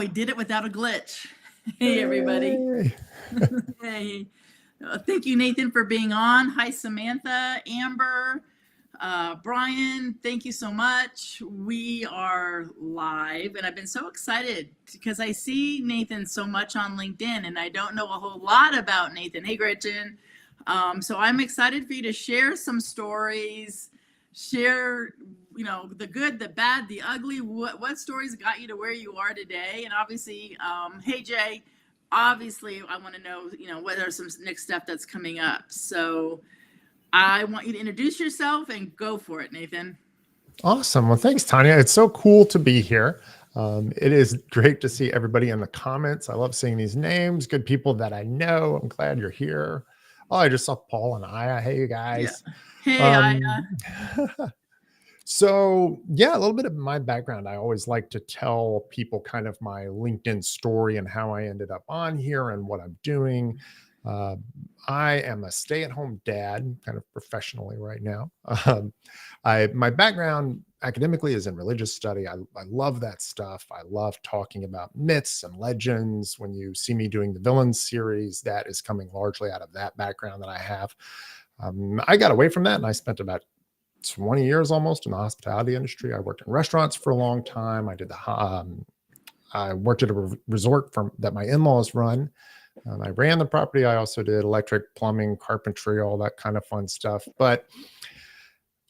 we did it without a glitch. Hey, everybody. Hey. Thank you, Nathan, for being on. Hi, Samantha, Amber, Brian, thank you so much. We are live, and I've been so excited because I see Nathan so much on LinkedIn, and I don't know a whole lot about Nathan. Hey, Gretchen. So I'm excited for you to share some stories, share, the good, the bad, the ugly, what stories got you to where you are today. And obviously, hey, Jay, obviously I want to know, what are some next step that's coming up. So I want you to introduce yourself and go for it, Nathan. Awesome. Well, thanks, Tanya. It's so cool to be here. It is great to see everybody in the comments. I love seeing these names, good people that I know. I'm glad you're here. Oh, I just saw Paul and Aya. Hey, you guys. Yeah. Hey, Aya. So yeah, a little bit of my background. I always like to tell people kind of my LinkedIn story and how I ended up on here and what I'm doing. I am a stay-at-home dad, kind of professionally right now. My background academically is in religious study. I love that stuff. I love talking about myths and legends. When you see me doing the Villains series, that is coming largely out of that background that I have. I got away from that, and I spent about 20 years almost in the hospitality industry. I worked in restaurants for a long time. I worked at a resort that my in-laws run. I ran the property. I also did electric, plumbing, carpentry, all that kind of fun stuff. But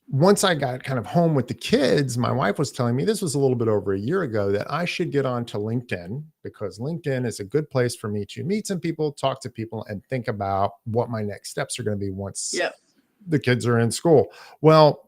once I got kind of home with the kids, my wife was telling me, this was a little bit over a year ago, that I should get onto LinkedIn because LinkedIn is a good place for me to meet some people, talk to people, and think about what my next steps are going to be once the kids are in school. Well,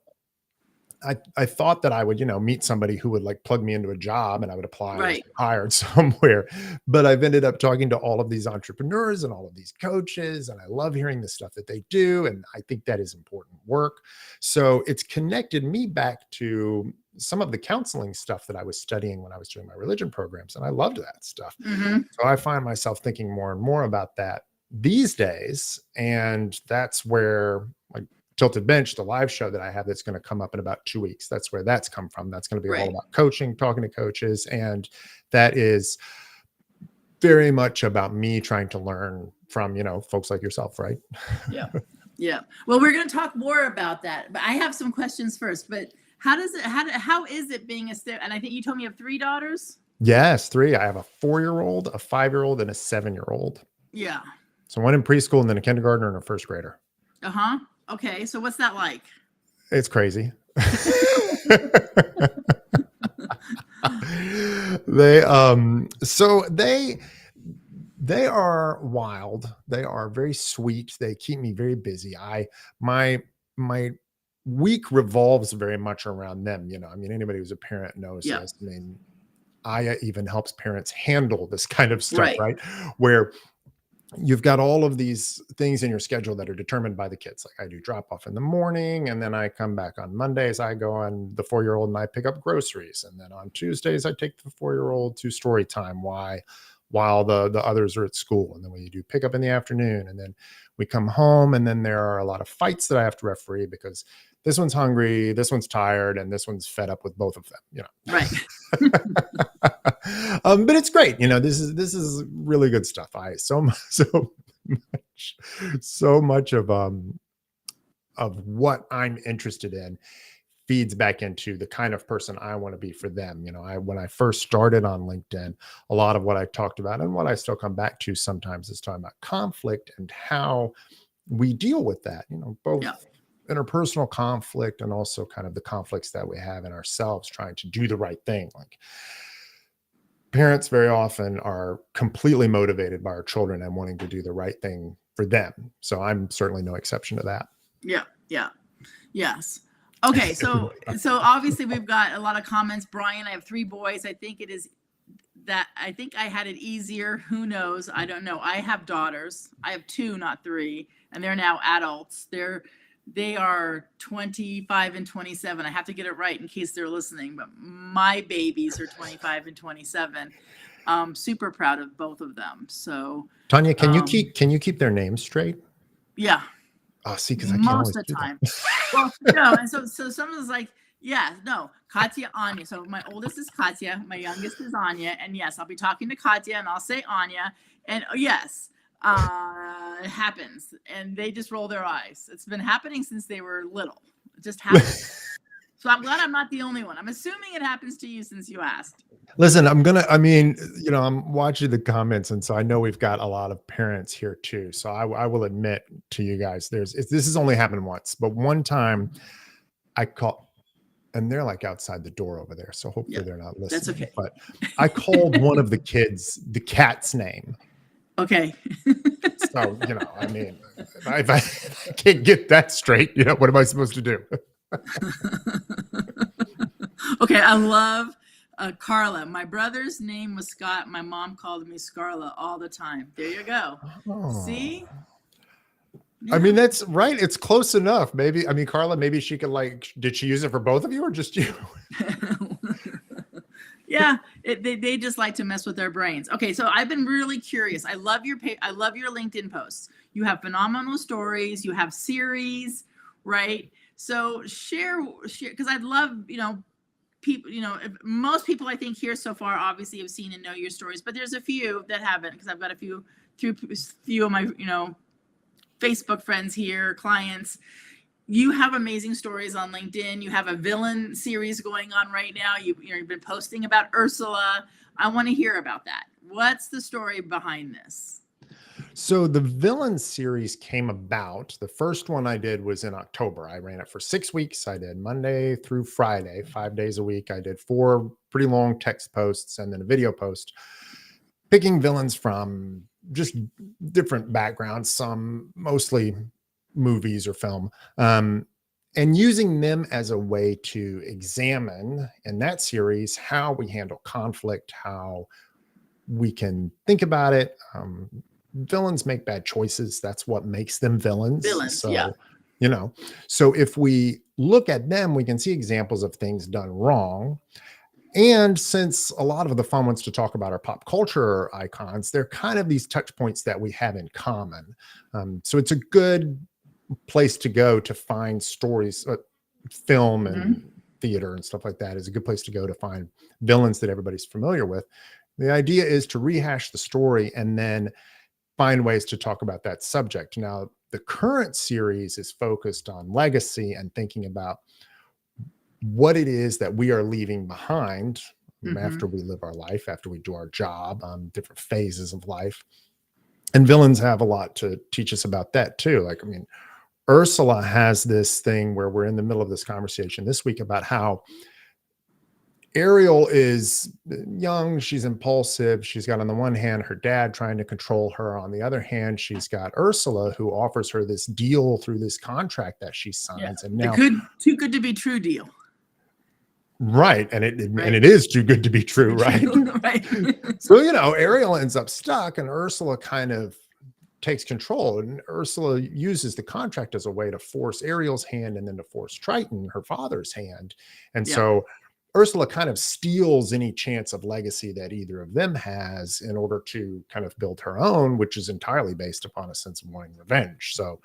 I thought that I would, meet somebody who would like plug me into a job and I would apply as hired somewhere. But I've ended up talking to all of these entrepreneurs and all of these coaches, and I love hearing the stuff that they do. And I think that is important work. So it's connected me back to some of the counseling stuff that I was studying when I was doing my religion programs. And I loved that stuff. So I find myself thinking more and more about that these days. And that's where, like, Tilted Bench, the live show that I have that's going to come up in about 2 weeks. That's where that's come from. That's going to be all about coaching, talking to coaches. And that is very much about me trying to learn from, folks like yourself, right? Yeah. Well, we're going to talk more about that, but I have some questions first. But how is it being a step? And I think you told me you have 3 daughters? Yes, 3. I have a 4-year-old, a 5-year-old, and a 7-year-old. Yeah. So one in preschool and then a kindergartner and a first grader. Uh-huh. Okay, so what's that like? It's crazy. They are wild. They are very sweet. They keep me very busy. My week revolves very much around them. Anybody who's a parent knows this. Aya even helps parents handle this kind of stuff, right? Where you've got all of these things in your schedule that are determined by the kids. Like I do drop off in the morning, and then I come back on Mondays. I go on the 4-year-old and I pick up groceries. And then on Tuesdays, I take the 4-year-old to story time while the others are at school. And then we do pick up in the afternoon, and then we come home, and then there are a lot of fights that I have to referee because this one's hungry, this one's tired, and this one's fed up with both of them, Right. But it's great. This is really good stuff. So much of what I'm interested in feeds back into the kind of person I want to be for them. When I first started on LinkedIn, a lot of what I talked about and what I still come back to sometimes is talking about conflict and how we deal with that, both interpersonal conflict and also kind of the conflicts that we have in ourselves trying to do the right thing. Like parents very often are completely motivated by our children and wanting to do the right thing for them. So I'm certainly no exception to that. Yes. Okay, so obviously we've got a lot of comments. Brian, I have 3 boys. I think I had it easier. Who knows? I don't know. I have daughters. I have 2, not 3, and they're now adults. They are 25 and 27. I have to get it right in case they're listening, but my babies are 25 and 27. Super proud of both of them. So Tanya, can you keep their names straight? Yeah. Oh, see, because I can't most of the time. Well, no, and so someone's like, Yeah, no, Katya, Anya. So my oldest is Katya, my youngest is Anya, and yes, I'll be talking to Katya, and I'll say Anya, and yes, it happens, and they just roll their eyes. It's been happening since they were little. It just happens. So I'm glad I'm not the only one. I'm assuming it happens to you since you asked. Listen, I'm watching the comments, and so I know we've got a lot of parents here too. So I will admit to you guys, this has only happened once, but one time I called, and they're like outside the door over there, so hopefully Yeah, they're not that's listening. okay. But I called one of the kids the cat's name. Okay. So, I mean, if I can't get that straight, what am I supposed to do? Okay, I love Carla. My brother's name was Scott. My mom called me Scarla all the time. There you go. Oh. See? I mean, that's right. It's close enough. Maybe, I mean, Carla, maybe she could did she use it for both of you or just you? Yeah, they just like to mess with their brains. Okay, so I've been really curious. I love your LinkedIn posts. You have phenomenal stories. You have series, right? So share because I'd love people. Most people I think here so far obviously have seen and know your stories, but there's a few that haven't because I've got a few of my Facebook friends here, clients. You have amazing stories on LinkedIn. You have a villain series going on right now. You've been posting about Ursula. I want to hear about that. What's the story behind this? So the villain series came about. The first one I did was in October. I ran it for 6 weeks. I did Monday through Friday, 5 days a week. I did 4 pretty long text posts and then a video post, picking villains from just different backgrounds, some mostly movies or film, and using them as a way to examine in that series how we handle conflict, how we can think about it. Villains make bad choices. That's what makes them villains. So, yeah. So if we look at them, we can see examples of things done wrong. And since a lot of the fun ones to talk about are pop culture icons, they're kind of these touch points that we have in common. So it's a good place to go to find stories, film and theater and stuff like that is a good place to go to find villains that everybody's familiar with. The idea is to rehash the story and then find ways to talk about that subject. Now, the current series is focused on legacy and thinking about what it is that we are leaving behind after we live our life, after we do our job, different phases of life. And villains have a lot to teach us about that too. Ursula has this thing where we're in the middle of this conversation this week about how Ariel is young, she's impulsive. She's got on the one hand her dad trying to control her. On the other hand, she's got Ursula who offers her this deal through this contract that she signs. Yeah. And now too good to be true deal. Right. And it is too good to be true, right? Right. So, Ariel ends up stuck and Ursula kind of takes control, and Ursula uses the contract as a way to force Ariel's hand and then to force Triton, her father's hand. And so Ursula kind of steals any chance of legacy that either of them has in order to kind of build her own, which is entirely based upon a sense of wanting revenge. So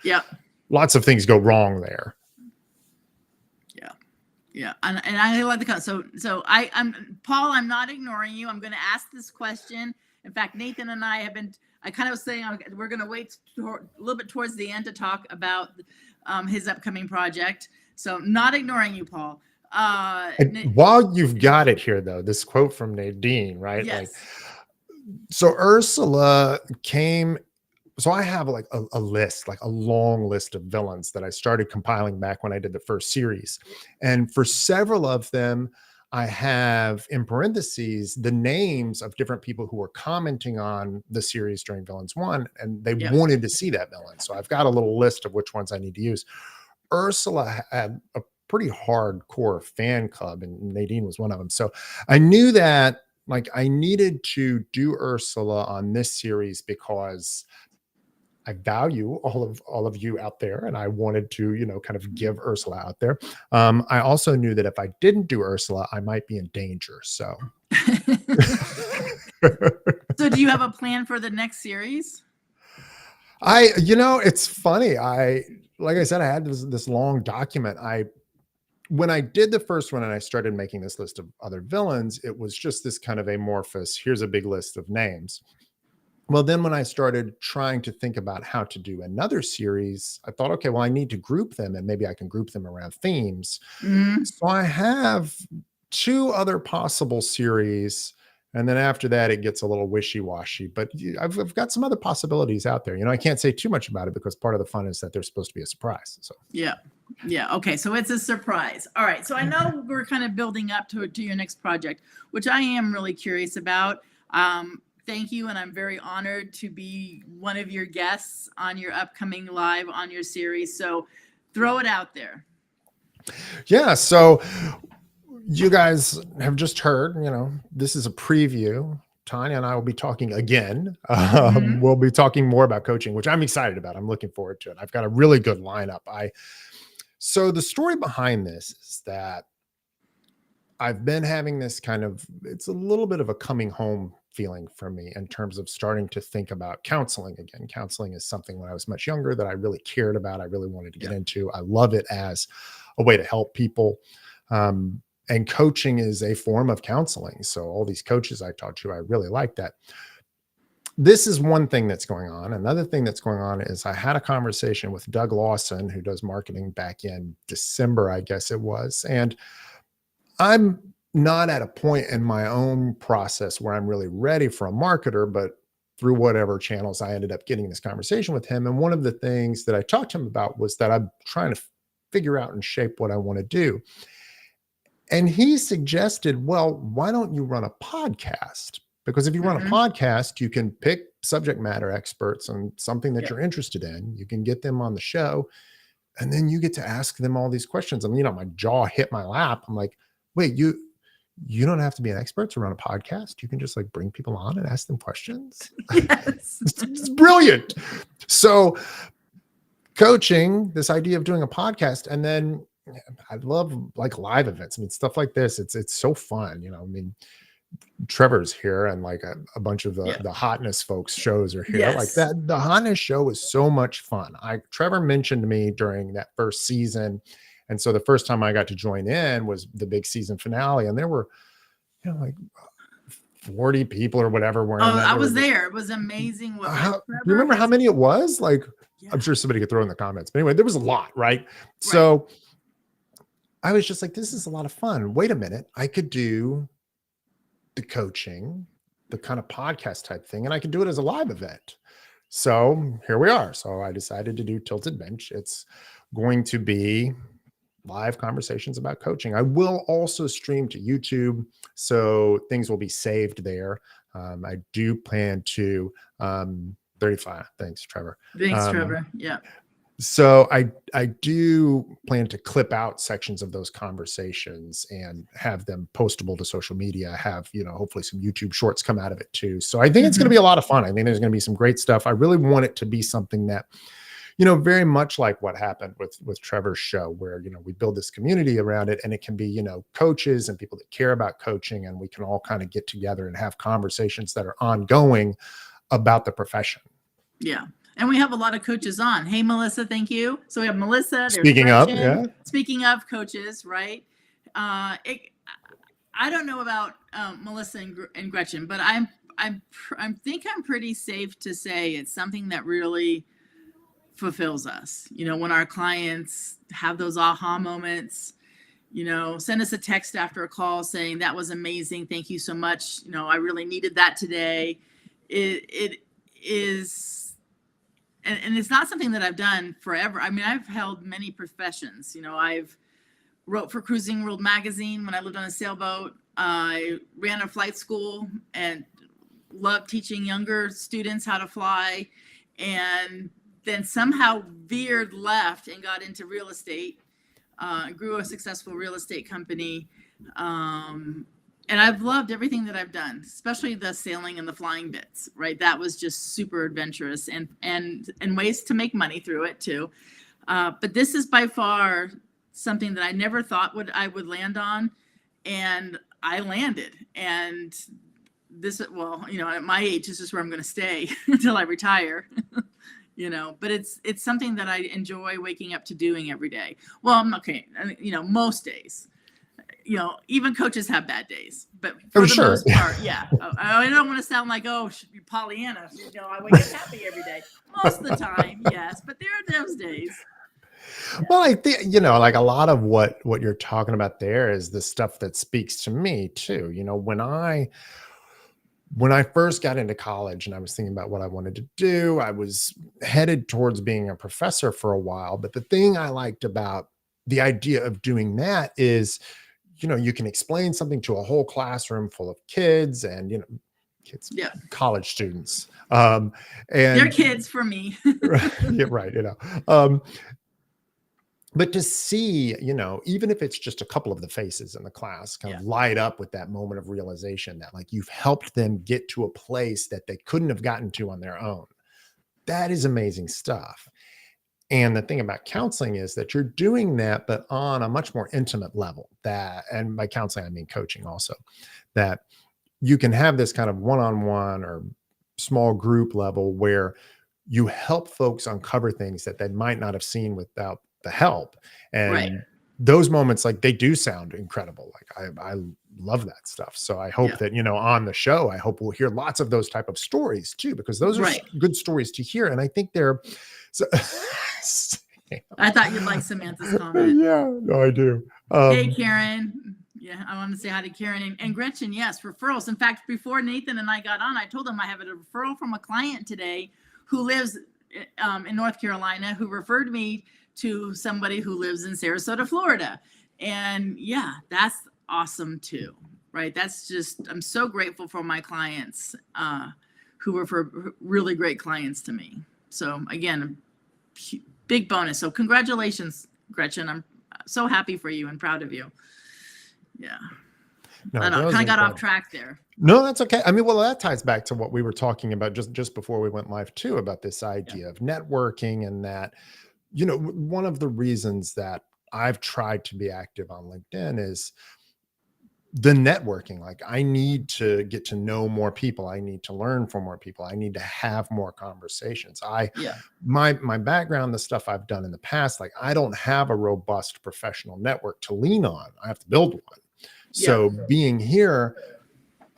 lots of things go wrong there. Yeah. And I like the comment. So I'm Paul, I'm not ignoring you. I'm going to ask this question. In fact, Nathan and I kind of was saying we're going to wait a little bit towards the end to talk about his upcoming project. So not ignoring you, Paul. While you've got it here, though, this quote from Nadine, right? Yes. So Ursula came. So I have a list, a long list of villains that I started compiling back when I did the first series. And for several of them, I have in parentheses the names of different people who were commenting on the series during Villains 1, and they wanted to see that villain. So I've got a little list of which ones I need to use. Ursula had a pretty hardcore fan club, and Nadine was one of them. So I knew that I needed to do Ursula on this series because I value all of you out there, and I wanted to, kind of give Ursula out there. I also knew that if I didn't do Ursula, I might be in danger. So, so do you have a plan for the next series? It's funny. Like I said, I had this long document. I when I did the first one and I started making this list of other villains, it was just this kind of amorphous, here's a big list of names. Well, then when I started trying to think about how to do another series, I thought, okay, well, I need to group them and maybe I can group them around themes. Mhm. So I have two other possible series. And then after that, it gets a little wishy-washy, but I've got some other possibilities out there. I can't say too much about it because part of the fun is that they're supposed to be a surprise. So Yeah. Yeah. Okay. So it's a surprise. All right. So I know we're kind of building up to your next project, which I am really curious about. Thank you. And I'm very honored to be one of your guests on your upcoming live on your series. So throw it out there. yeah, so you guys have just heard, this is a preview. Tanya and I will be talking again. Mhm. We'll be talking more about coaching, which I'm excited about. I'm looking forward to it. I've got a really good lineup. So the story behind this is that I've been having this it's a little bit of a coming home feeling for me in terms of starting to think about counseling again. Counseling is something when I was much younger that I really cared about. I really wanted to get into. I love it as a way to help people. And coaching is a form of counseling. So all these coaches I talked to, I really like that. This is one thing that's going on. Another thing that's going on is I had a conversation with Doug Lawson, who does marketing, back in December, I guess it was. And I'm not at a point in my own process where I'm really ready for a marketer, but through whatever channels I ended up getting this conversation with him. And one of the things that I talked to him about was that I'm trying to figure out and shape what I want to do. And he suggested, well, why don't you run a podcast? Because if you run a Mhm. podcast, you can pick subject matter experts on something that Yeah. you're interested in. You can get them on the show, and then you get to ask them all these questions. And, my jaw hit my lap. I'm like, wait, you don't have to be an expert to run a podcast. You can just bring people on and ask them questions. Yes. It's brilliant. So coaching, this idea of doing a podcast, and then I love live events. I mean, stuff like this. It's so fun. Trevor's here, and a bunch of Yeah. the hotness folks shows are here. Like Yes. that, the hotness show is so much fun. Trevor mentioned to me during that first season. And so the first time I got to join in was the big season finale. And there were, 40 people or whatever were in Oh, that. I was there. It was amazing. Do you remember how many it was? Yeah. I'm sure somebody could throw in the comments. But anyway, there was a lot, right? So I was just like, this is a lot of fun. Wait a minute. I could do the coaching, the kind of podcast type thing, and I could do it as a live event. So here we are. So I decided to do Tilted Bench. It's going to be live conversations about coaching. I will also stream to YouTube, so things will be saved there. I do plan to 35. Thanks, Trevor. Thanks, Trevor. Yeah. So I do plan to clip out sections of those conversations and have them postable to social media, have, hopefully some YouTube shorts come out of it too. So I think it's going to be a lot of fun. I think there's going to be some great stuff. I really want it to be something that, very much like what happened with Trevor's show, where, we build this community around it, and it can be, coaches and people that care about coaching, and we can all kind of get together and have conversations that are ongoing about the profession. Yeah. And we have a lot of coaches on. Hey, Melissa, thank you. So we have Melissa. Speaking of coaches, right? I don't know about Melissa and Gretchen, but I think I'm pretty safe to say it's something that really fulfills us. When our clients have those aha moments, send us a text after a call saying that was amazing. Thank you so much. I really needed that today. It is. And it's not something that I've done forever. I mean, I've held many professions. I've wrote for Cruising World magazine when I lived on a sailboat. I ran a flight school and loved teaching younger students how to fly, and then somehow veered left and got into real estate, grew a successful real estate company. And I've loved everything that I've done, especially the sailing and the flying bits, right? That was just super adventurous and ways to make money through it too. But this is by far something that I never thought I would land on, and I landed. And this, at my age, this is where I'm going to stay until I retire. but it's something that I enjoy waking up to doing every day. Well, okay, most days. Even coaches have bad days, but for the most part, yeah. I don't want to sound like, oh, Pollyanna. I wake up happy every day. Most of the time, yes, but there are those days. Yeah. Well, I think, like a lot of what you're talking about there is the stuff that speaks to me too. When I first got into college and I was thinking about what I wanted to do, I was headed towards being a professor for a while. But the thing I liked about the idea of doing that is, you can explain something to a whole classroom full of kids and, kids, yeah, college students. And they're kids for me. Yeah, right. But to see, even if it's just a couple of the faces in the class kind of light up with that moment of realization that like you've helped them get to a place that they couldn't have gotten to on their own. That is amazing stuff. And the thing about counseling is that you're doing that, but on a much more intimate level and by counseling, I mean coaching also, that you can have this kind of one-on-one or small group level where you help folks uncover things that they might not have seen without the help. And those moments, like they do sound incredible. Like I love that stuff. So I hope that, on the show, I hope we'll hear lots of those type of stories too, because those are good stories to hear. And I think they're, I thought you'd like Samantha's comment. Yeah, no, I do. Hey, Karen. Yeah, I want to say hi to Karen and Gretchen. Yes, referrals. In fact, before Nathan and I got on, I told him I have a referral from a client today who lives in North Carolina, who referred me to somebody who lives in Sarasota, Florida. And yeah, that's awesome too, right? That's just, I'm so grateful for my clients who refer really great clients to me. So again, big bonus. So congratulations, Gretchen. I'm so happy for you and proud of you. Yeah. No, I know, kind of got off track there. No, that's okay. I mean, well, that ties back to what we were talking about just before we went live too, about this idea of networking, and that, one of the reasons that I've tried to be active on LinkedIn is the networking. Like I need to get to know more people. I need to learn from more people. I need to have more conversations. My background, the stuff I've done in the past, like I don't have a robust professional network to lean on. I have to build one. So being here,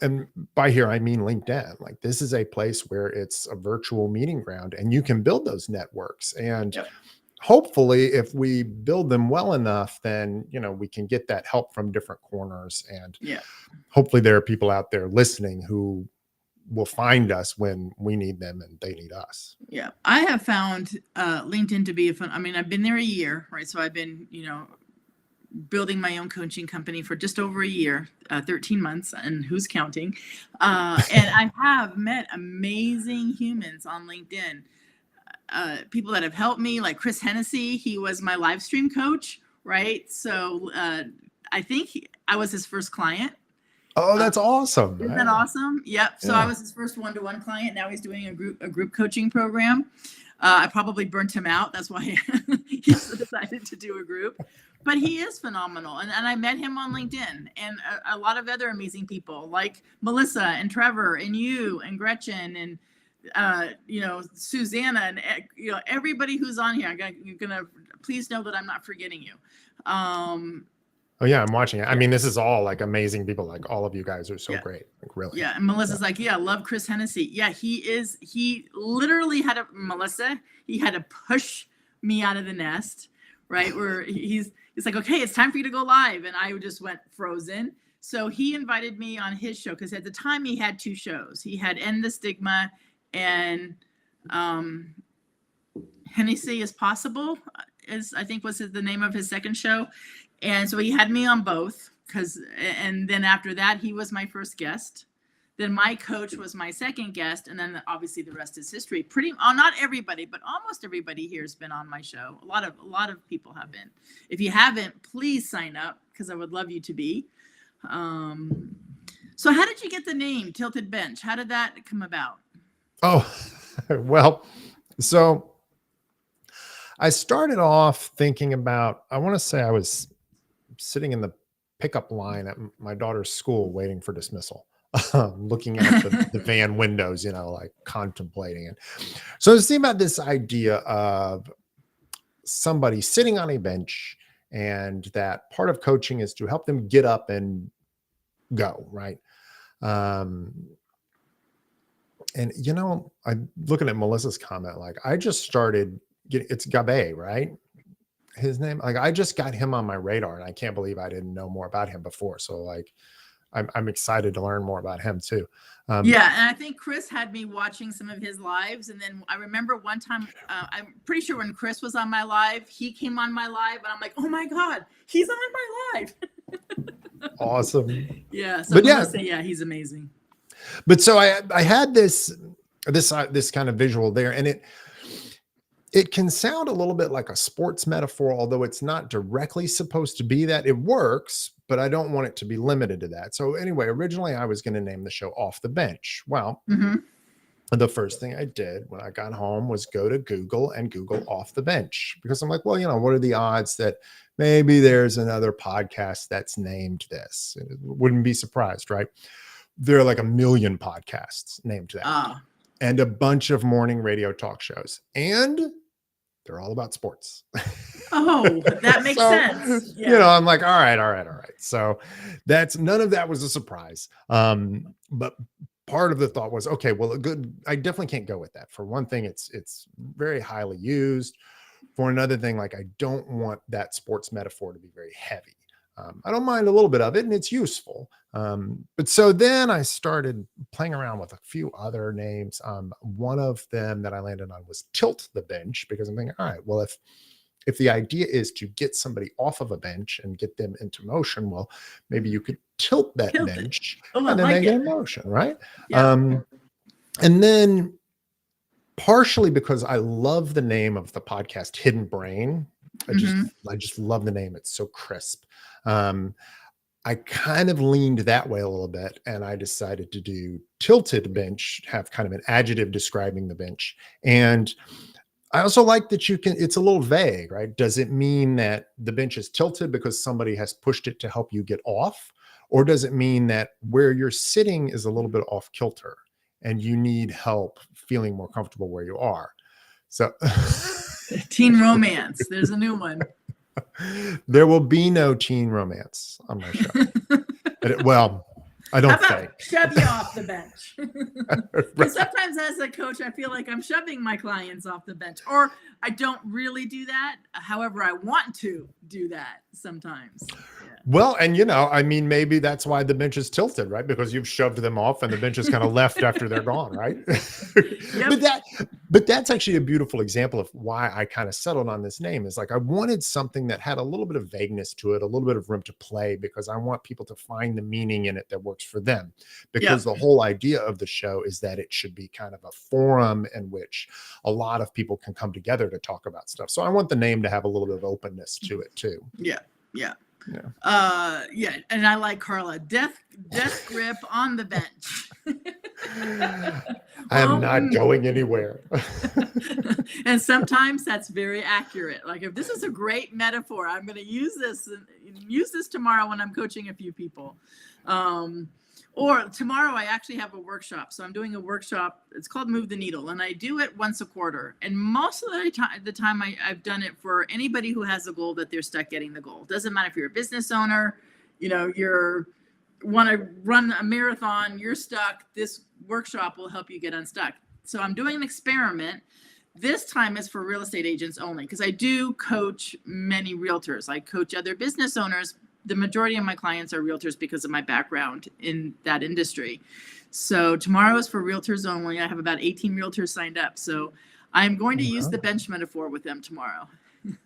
and by here, I mean LinkedIn, like this is a place where it's a virtual meeting ground and you can build those networks. And hopefully if we build them well enough, then, we can get that help from different corners. And hopefully there are people out there listening who will find us when we need them and they need us. Yeah. I have found LinkedIn to be I've been there a year, right? So I've been, building my own coaching company for just over a year, 13 months, and who's counting. And I have met amazing humans on LinkedIn. People that have helped me, like Chris Hennessy, he was my live stream coach, right? So I think I was his first client. Oh, that's awesome. Isn't that awesome? Yep. So I was his first one-to-one client. Now he's doing a group coaching program. I probably burnt him out. That's why he decided to do a group. But he is phenomenal. And I met him on LinkedIn, and a lot of other amazing people like Melissa and Trevor and you and Gretchen and Susanna and everybody who's on here. You're gonna please know that I'm not forgetting you. Oh yeah, I'm watching it. I mean, this is all like amazing people. Like all of you guys are so great. Like really. Yeah. And Melissa's like, I love Chris Hennessy. Yeah, he literally had he had to push me out of the nest, right? Where he's like, okay, it's time for you to go live. And I just went frozen. So he invited me on his show, because at the time he had 2 shows. He had End the Stigma and Hennessy is Possible, I think was the name of his second show. And so he had me on both, and then after that, he was my first guest. Then my coach was my second guest. And then obviously the rest is history. Not everybody, but almost everybody here has been on my show. A lot of people have been. If you haven't, please sign up, because I would love you to be. So how did you get the name Tilted Bench? How did that come about? Oh, well, so I started off thinking about, I want to say I was sitting in the pickup line at my daughter's school waiting for dismissal. looking out the van windows, like contemplating it. So I was thinking about this idea of somebody sitting on a bench, and that part of coaching is to help them get up and go, right? Um, and I'm looking at Melissa's comment, like I just started getting, it's Gabe, right? His name, like I just got him on my radar, and I can't believe I didn't know more about him before. So like, I'm excited to learn more about him too. Yeah, and I think Chris had me watching some of his lives, and then I remember one time, I'm pretty sure when Chris was on my live, he came on my live, and I'm like, oh my God, he's on my live. Awesome. Yeah. So But Melissa, yeah, he's amazing. But so I had this kind of visual there, and it can sound a little bit like a sports metaphor, although it's not directly supposed to be that. It works, but I don't want it to be limited to that. So anyway, originally I was going to name the show Off the Bench. Well, the first thing I did when I got home was go to Google and Google Off the Bench, because I'm like, well, what are the odds that maybe there's another podcast that's named this? Wouldn't be surprised, right? There are like 1 million podcasts named that, and a bunch of morning radio talk shows, and they're all about sports. Oh, that makes sense. Yeah. I'm like, all right. So none of that was a surprise. But part of the thought was, okay, well, I definitely can't go with that. For one thing, it's very highly used. For another thing, like I don't want that sports metaphor to be very heavy. I don't mind a little bit of it, and it's useful. But so then I started playing around with a few other names. One of them that I landed on was Tilt the Bench, because I'm thinking, all right, well, if the idea is to get somebody off of a bench and get them into motion, well, maybe you could tilt that bench and then they get in motion, right? Yeah. And then partially because I love the name of the podcast, Hidden Brain. I just love the name. It's so crisp. I kind of leaned that way a little bit, and I decided to do Tilted Bench, have kind of an adjective describing the bench. And I also like that it's a little vague, right? Does it mean that the bench is tilted because somebody has pushed it to help you get off? Or does it mean that where you're sitting is a little bit off kilter and you need help feeling more comfortable where you are? So teen romance. There's a new one. There will be no teen romance on my show. Well, I don't think. Shove you off the bench. Right. Sometimes as a coach, I feel like I'm shoving my clients off the bench, or I don't really do that. However, I want to do that sometimes. Yeah. Well, and maybe that's why the bench is tilted, right? Because you've shoved them off and the bench is kind of left after they're gone, right? Yep. But that's actually a beautiful example of why I kind of settled on this name. Is like I wanted something that had a little bit of vagueness to it, a little bit of room to play, because I want people to find the meaning in it that works for them. Because the whole idea of the show is that it should be kind of a forum in which a lot of people can come together to talk about stuff. So I want the name to have a little bit of openness to it too. Yeah. And I like Carla. Death grip on the bench. I am not going anywhere. And sometimes that's very accurate. Like if this is a great metaphor, I'm going to use this tomorrow when I'm coaching a few people. Or tomorrow I actually have a workshop. So I'm doing a workshop. It's called Move the Needle, and I do it once a quarter. And most of the time I've done it for anybody who has a goal that they're stuck getting the goal. Doesn't matter if you're a business owner, you're want to run a marathon, you're stuck. This workshop will help you get unstuck. So I'm doing an experiment. This time is for real estate agents only, because I do coach many realtors. I coach other business owners. The majority of my clients are realtors because of my background in that industry. So tomorrow is for realtors only. I have about 18 realtors signed up. So I'm going to use the bench metaphor with them tomorrow.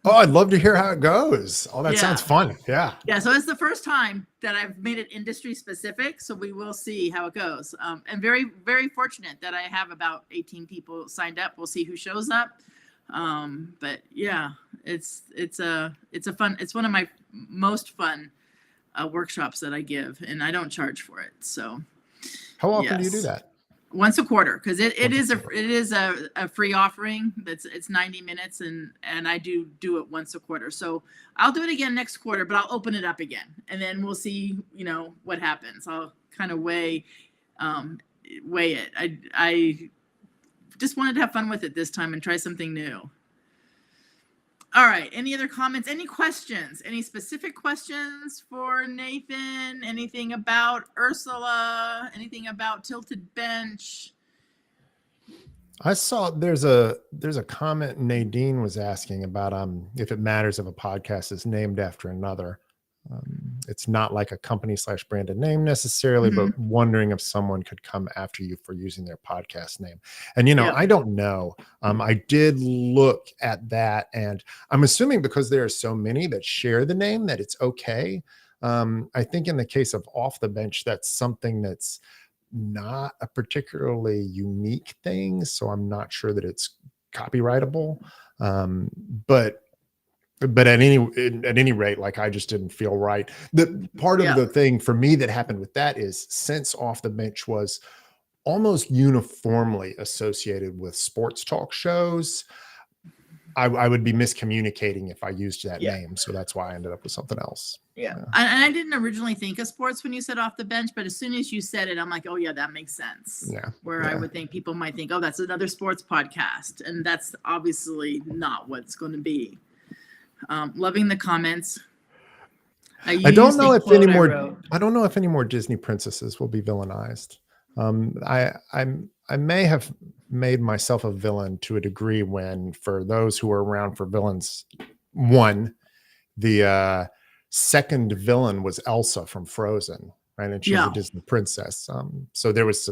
Oh, I'd love to hear how it goes. Oh, that sounds fun. Yeah. Yeah. So it's the first time that I've made it industry specific. So we will see how it goes. And very, very fortunate that I have about 18 people signed up. We'll see who shows up. But yeah, it's one of my most fun workshops that I give, and I don't charge for it. So how often do you do that? Once a quarter, because it is a free offering. It's 90 minutes, and I do it once a quarter. So I'll do it again next quarter, but I'll open it up again, and then we'll see what happens. I'll kind of weigh. weigh it. I just wanted to have fun with it this time and try something new. All right. Any other comments? Any questions? Any specific questions for Nathan? Anything about Ursula? Anything about Tilted Bench? I saw there's a comment Nadine was asking about if it matters if a podcast is named after another. It's not like a company / branded name necessarily, but wondering if someone could come after you for using their podcast name. And, I don't know. I did look at that, and I'm assuming because there are so many that share the name that it's okay. I think in the case of Off the Bench, that's something that's not a particularly unique thing. So I'm not sure that it's copyrightable. But at any rate, like, I just didn't feel right. The part of the thing for me that happened with that is, since Off the Bench was almost uniformly associated with sports talk shows, I would be miscommunicating if I used that name. So that's why I ended up with something else. Yeah. And I didn't originally think of sports when you said Off the Bench, but as soon as you said it, I'm like, oh yeah, that makes sense. Yeah. I would think people might think, oh, that's another sports podcast. And that's obviously not what it's going to be. Loving the comments. I don't know if any more Disney princesses will be villainized. I may have made myself a villain to a degree when, for those who were around for Villains 1, the second villain was Elsa from Frozen, right? And she's a Disney princess. So there was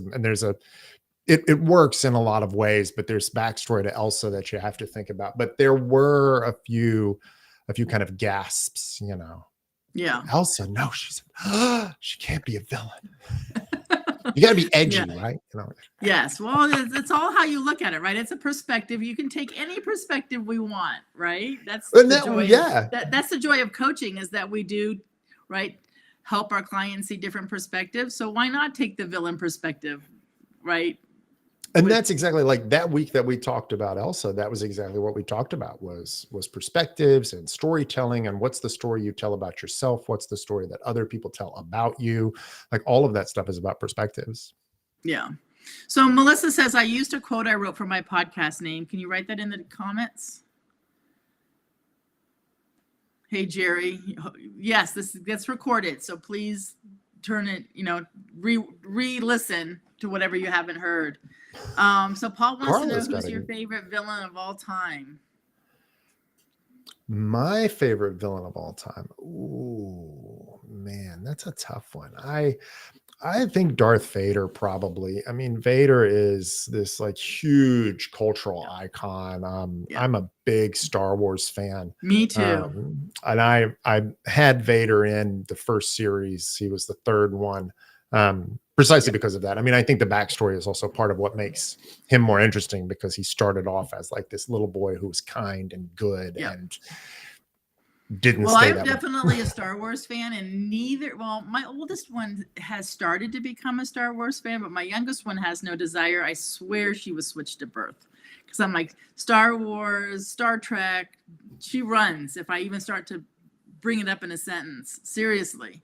it works in a lot of ways, but there's backstory to Elsa that you have to think about. But there were a few kind of gasps, Yeah. Elsa, no, she can't be a villain. You got to be edgy, right? Yes. Well, it's all how you look at it, right? It's a perspective. You can take any perspective we want, right? That's the joy. That's the joy of coaching, is that we do, right, help our clients see different perspectives. So why not take the villain perspective, right? And that's exactly, like, that week that we talked about Elsa, that was exactly what we talked about was perspectives and storytelling, and what's the story you tell about yourself? What's the story that other people tell about you? Like, all of that stuff is about perspectives. Yeah. So Melissa says, I used a quote I wrote for my podcast name. Can you write that in the comments? Hey, Jerry. Yes, this gets recorded. So please turn it, re-listen to whatever you haven't heard. So Paul wants to know who's your favorite villain of all time. My favorite villain of all time. Ooh, man, that's a tough one. I think Darth Vader, probably. I mean, Vader is this, like, huge cultural icon. I'm a big Star Wars fan. Me too. And I had Vader in the first series. He was the third one. Precisely because of that. I mean, I think the backstory is also part of what makes him more interesting, because he started off as, like, this little boy who was kind and good and didn't stay that way. I'm definitely a Star Wars fan, and my oldest one has started to become a Star Wars fan, but my youngest one has no desire. I swear she was switched at birth, because I'm like, Star Wars, Star Trek, she runs if I even start to bring it up in a sentence. Seriously.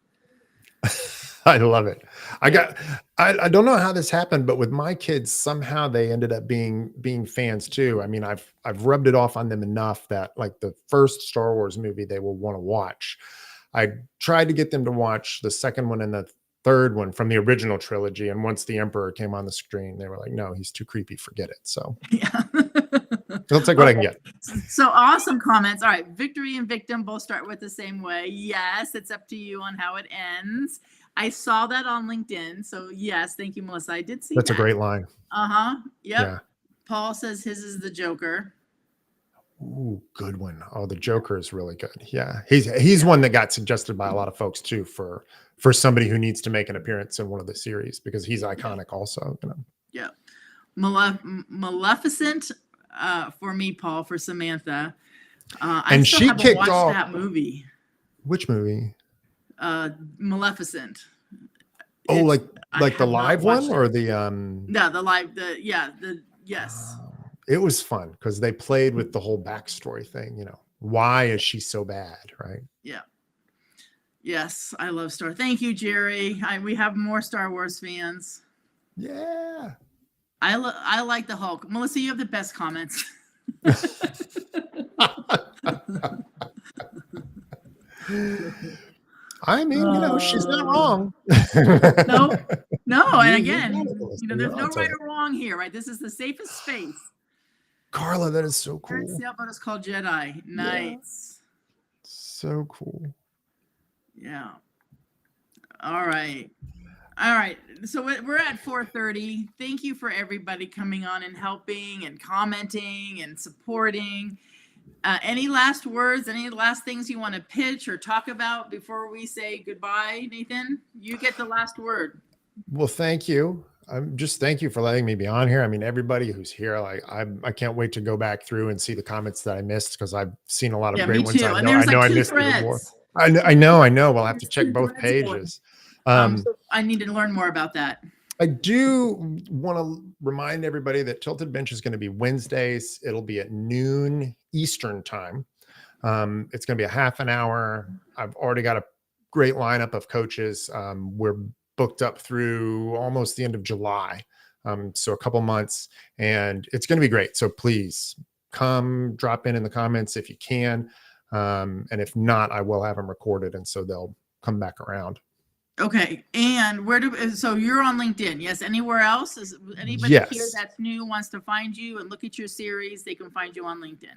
I love it. I don't know how this happened, but with my kids, somehow they ended up being fans too. I mean, I've rubbed it off on them enough that, like, the first Star Wars movie they will want to watch, I tried to get them to watch the second one and the third one from the original trilogy. And once the Emperor came on the screen, they were like, no, he's too creepy. Forget it. So I'll take what I can get. So awesome comments. All right. Victory and victim both start with the same way. Yes. It's up to you on how it ends. I saw that on LinkedIn. So yes. Thank you, Melissa. I did see that. That's a great line. Uh-huh. Yep. Yeah. Paul says his is the Joker. Ooh, good one. Oh, the Joker is really good. Yeah. He's one that got suggested by a lot of folks too, for somebody who needs to make an appearance in one of the series, because he's iconic also. Yeah. Maleficent, for me, Paul, for Samantha. And she kicked off that movie. Which movie? Maleficent. Oh, like the live one, or the no, the live, yes. It was fun because they played with the whole backstory thing. Why is she so bad, right? Yeah. Yes, I love Thank you, Jerry. We have more Star Wars fans. Yeah. I like the Hulk. Melissa, you have the best comments. I mean, she's not wrong. No, and again, ridiculous. there's no I'll tell right you. or wrong here, right? This is the safest space. Carla, that is so cool. Parent sailboat is called Jedi. Nice. So cool. Yeah. All right. So we're at 4:30. Thank you for everybody coming on and helping and commenting and supporting. Any last words? Any last things you want to pitch or talk about before we say goodbye, Nathan? You get the last word. Well, thank you. Thank you for letting me be on here. I mean, everybody who's here, like I can't wait to go back through and see the comments that I missed, because I've seen a lot of great me ones. too. I And know, there's I like 2 missed even more. threads. I know. We'll have to There's check 2 both threads going. pages. So I need to learn more about that. I do want to remind everybody that Tilted Bench is going to be Wednesdays. It'll be at noon Eastern time. It's going to be a half an hour. I've already got a great lineup of coaches. We're booked up through almost the end of July. So a couple months, and it's going to be great. So please come drop in the comments if you can. And if not, I will have them recorded, and so they'll come back around. Okay. And so you're on LinkedIn. Yes. Anywhere else? Is anybody Yes. here that's new wants to find you and look at your series, they can find you on LinkedIn.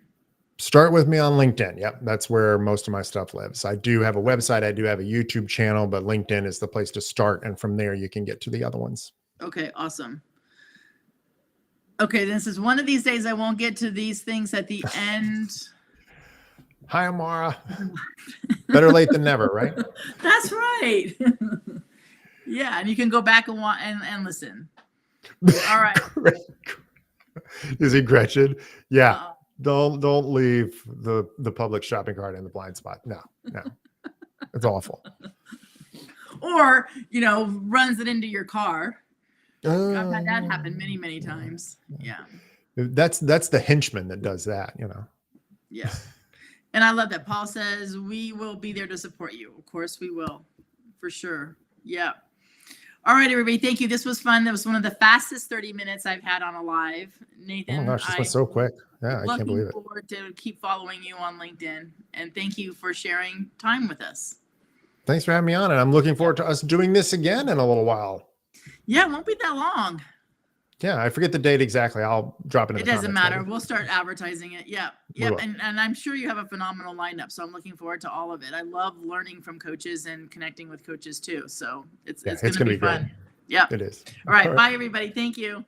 Start with me on LinkedIn. Yep. That's where most of my stuff lives. I do have a website. I do have a YouTube channel, but LinkedIn is the place to start. And from there, you can get to the other ones. Okay. Awesome. Okay. This is one of these days I won't get to these things at the end. Hi, Amara. Better late than never, right? That's right. Yeah. And you can go back and listen. All right. Is it Gretchen? Yeah. Don't leave the public shopping cart in the blind spot. No. It's awful. Or, runs it into your car. I've had that happen many, many times. Yeah. That's the henchman that does that, Yeah. And I love that Paul says, we will be there to support you. Of course we will, for sure. Yeah. All right, everybody. Thank you. This was fun. That was one of the fastest 30 minutes I've had on a live. Nathan, oh my gosh, this went so quick. Yeah, I can't believe it. Looking forward to keep following you on LinkedIn. And thank you for sharing time with us. Thanks for having me on. And I'm looking forward to us doing this again in a little while. Yeah, it won't be that long. Yeah, I forget the date exactly. I'll drop it in the comments. It doesn't matter. Maybe. We'll start advertising it. Yeah. Yep. And I'm sure you have a phenomenal lineup. So I'm looking forward to all of it. I love learning from coaches and connecting with coaches too. So it's going to be fun. Great. Yeah. It is. All right. Bye, everybody. Thank you.